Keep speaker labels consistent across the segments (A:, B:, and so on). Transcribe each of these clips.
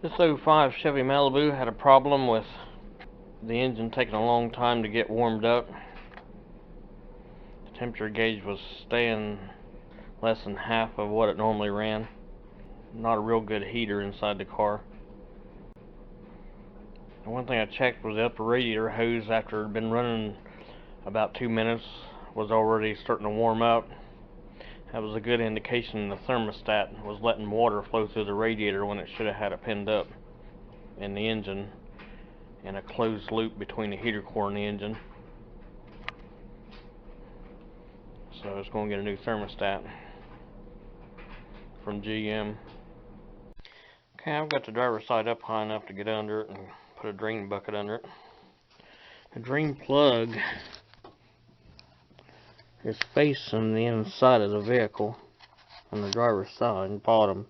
A: This '05 Chevy Malibu had a problem with the engine taking a long time to get warmed up. The temperature gauge was staying less than half of what it normally ran. Not a real good heater inside the car. And one thing I checked was the upper radiator hose, after it had been running about 2 minutes, was already starting to warm up. That was a good indication the thermostat was letting water flow through the radiator when it should have had it pinned up in the engine in a closed loop between the heater core and the engine. So I was going to get a new thermostat from GM. Okay, I've got the driver's side up high enough to get under it and put a drain bucket under it. The drain plug is facing the inside of the vehicle on the driver's side, bottom.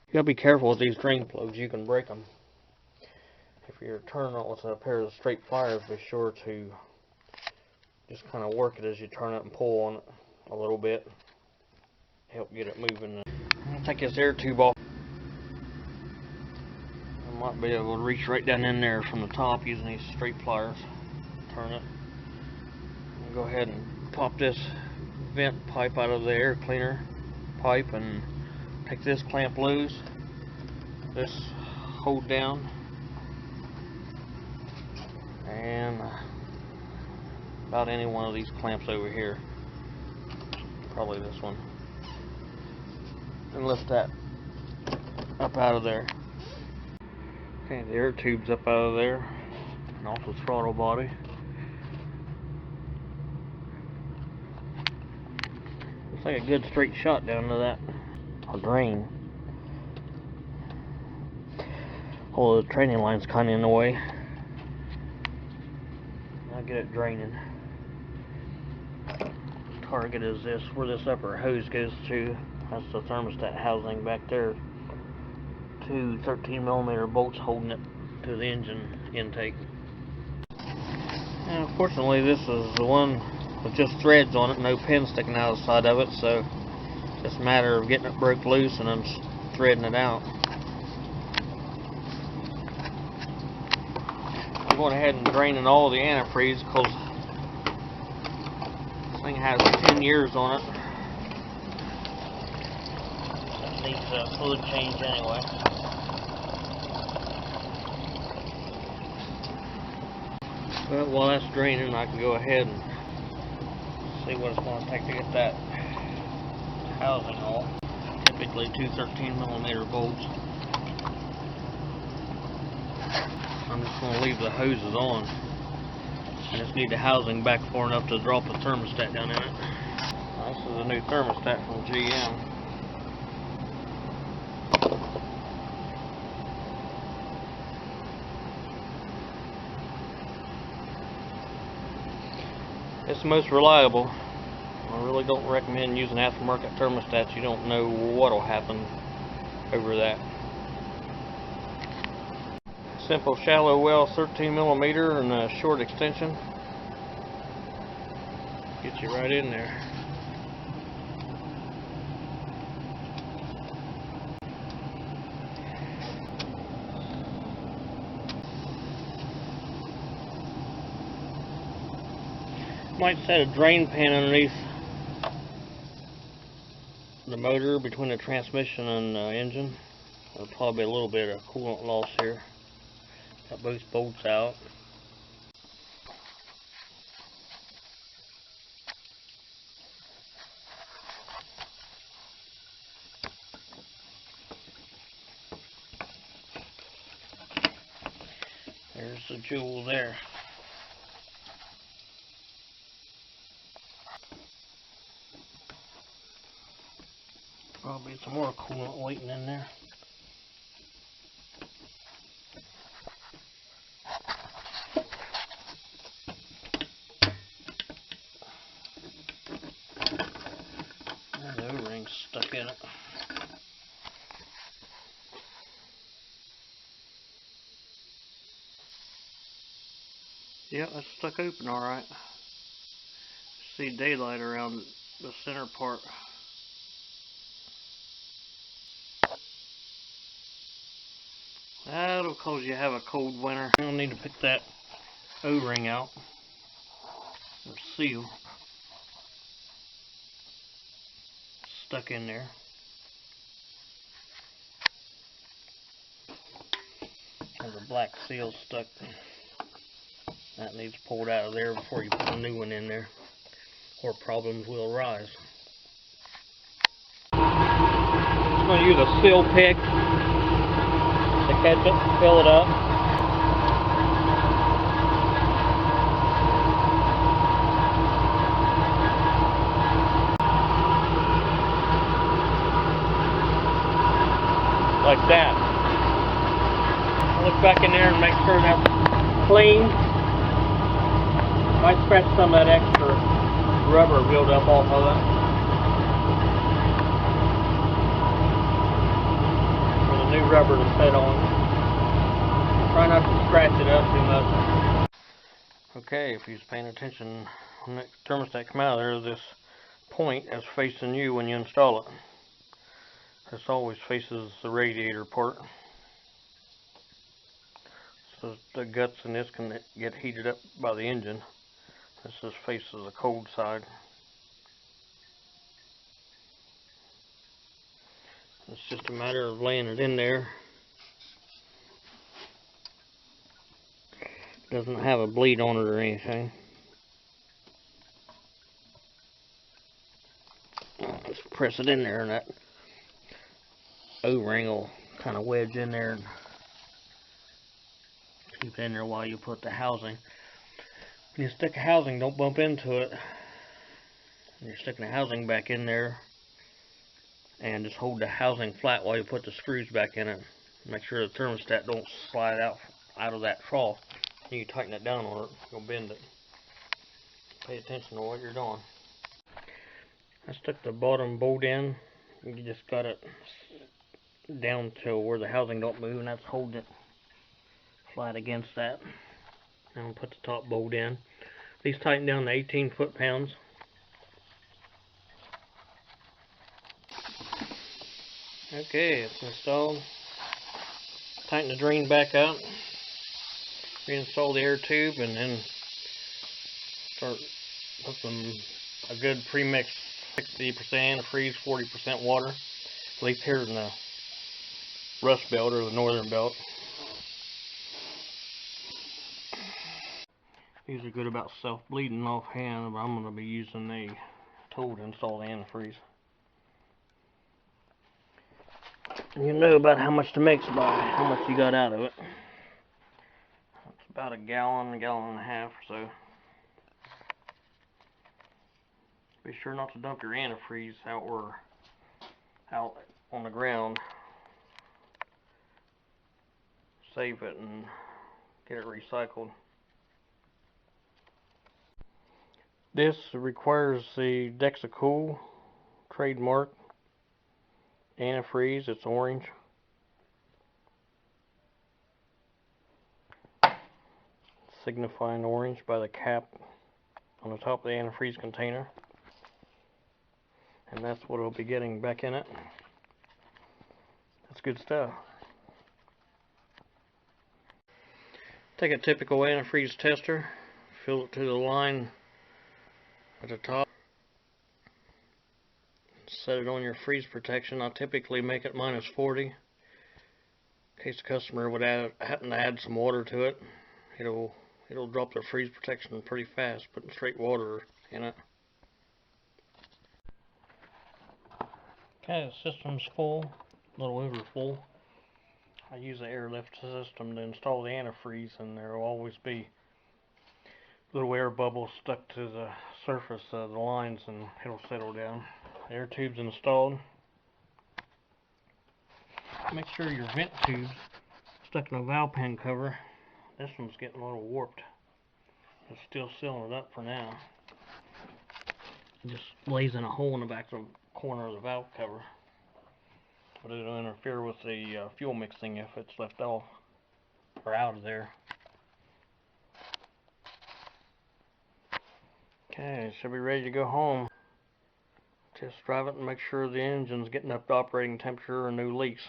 A: You gotta be careful with these drain plugs, you can break them. If you're turning it with a pair of straight pliers, be sure to just kind of work it as you turn it and pull on it a little bit. Help get it moving. I'll take this air tube off. I might be able to reach right down in there from the top using these straight pliers. Turn it. I'll go ahead and pop this vent pipe out of the air cleaner pipe and take this clamp loose. This hold down. And about any one of these clamps over here. Probably this one. And lift that up out of there. Okay, the air tube's up out of there and off the throttle body. Looks like a good straight shot down to that drain. Oh, the training line's kind of in the way. I'll get it draining. Target is this, where this upper hose goes to. That's the thermostat housing back there. Two 13mm bolts holding it to the engine intake. And unfortunately, this is the one with just threads on it, no pins sticking out of the side of it, so it's a matter of getting it broke loose and then threading it out. I'm going ahead and draining all the antifreeze because this thing has 10 years on it. It needs a fluid change anyway. But while that's draining, I can go ahead and see what it's going to take to get that housing off. Typically two 13mm bolts. I'm just going to leave the hoses on. I just need the housing back far enough to drop the thermostat down in it. This is a new thermostat from GM. It's the most reliable. I really don't recommend using aftermarket thermostats. You don't know what'll happen over that. Simple shallow well 13mm and a short extension. Get you right in there. Might set a drain pan underneath the motor between the transmission and engine. There'll probably be a little bit of coolant loss here. Got both bolts out. There's the jewel there. Probably some more coolant waiting in there. And the O-ring's stuck in it. Yep, that's stuck open alright. See daylight around the center part. That'll cause you to have a cold winter. You'll need to pick that O-ring out, or seal. Stuck in there. There's a black seal stuck. That needs pulled out of there before you put a new one in there, or problems will arise. I'm going to use a seal pick to catch it, fill it up. Like that. Look back in there and make sure that's clean. Might scratch some of that extra rubber build up off of it. For the new rubber to set on. Try not to scratch it up too much. Okay, if you're paying attention, when that thermostat come out of there, this point is facing you when you install it. This always faces the radiator part. So the guts in this can get heated up by the engine. This just faces the cold side. It's just a matter of laying it in there. It doesn't have a bleed on it or anything. Just press it in there and that O-ring will kind of wedge in there and keep it in there while you put the housing. When you stick a housing, don't bump into it. And you're sticking the housing back in there, and just hold the housing flat while you put the screws back in it. Make sure the thermostat don't slide out of that trough. And you tighten it down on it, you'll bend it. Pay attention to what you're doing. I stuck the bottom bolt in. You just got it down to where the housing don't move, and that's holding it flat against that. And I'll put the top bolt in. These tighten down to 18 foot-pounds. Okay, it's installed. Tighten the drain back up. Reinstall the air tube, and then start putting a good pre-mix 60% antifreeze, 40% water. At least here in the Rust Belt or the Northern Belt. These are good about self-bleeding offhand, but I'm going to be using the tool to install the antifreeze. And you know about how much to mix by how much you got out of it. It's about a gallon and a half or so. Be sure not to dump your antifreeze out on the ground. Save it and get it recycled. This requires the Dexacool trademark antifreeze. It's orange. Signifying orange by the cap on the top of the antifreeze container. And that's what it'll be getting back in it. That's good stuff. Take a typical antifreeze tester, fill it to the line at the top, set it on your freeze protection. I typically make it -40 in case the customer would happen to add some water to it. It'll drop their freeze protection pretty fast, putting straight water in it. Okay, the system's full, a little over full. I use the airlift system to install the antifreeze, and there will always be little air bubbles stuck to the surface of the lines, and it'll settle down. The air tube's installed. Make sure your vent tube's stuck in a valve pan cover. This one's getting a little warped. It's still sealing it up for now. It just lays in a hole in the back of the corner of the valve cover. But it'll interfere with the fuel mixing if it's left off or out of there. Okay, should be ready to go home. Test drive it and make sure the engine's getting up to operating temperature and no leaks.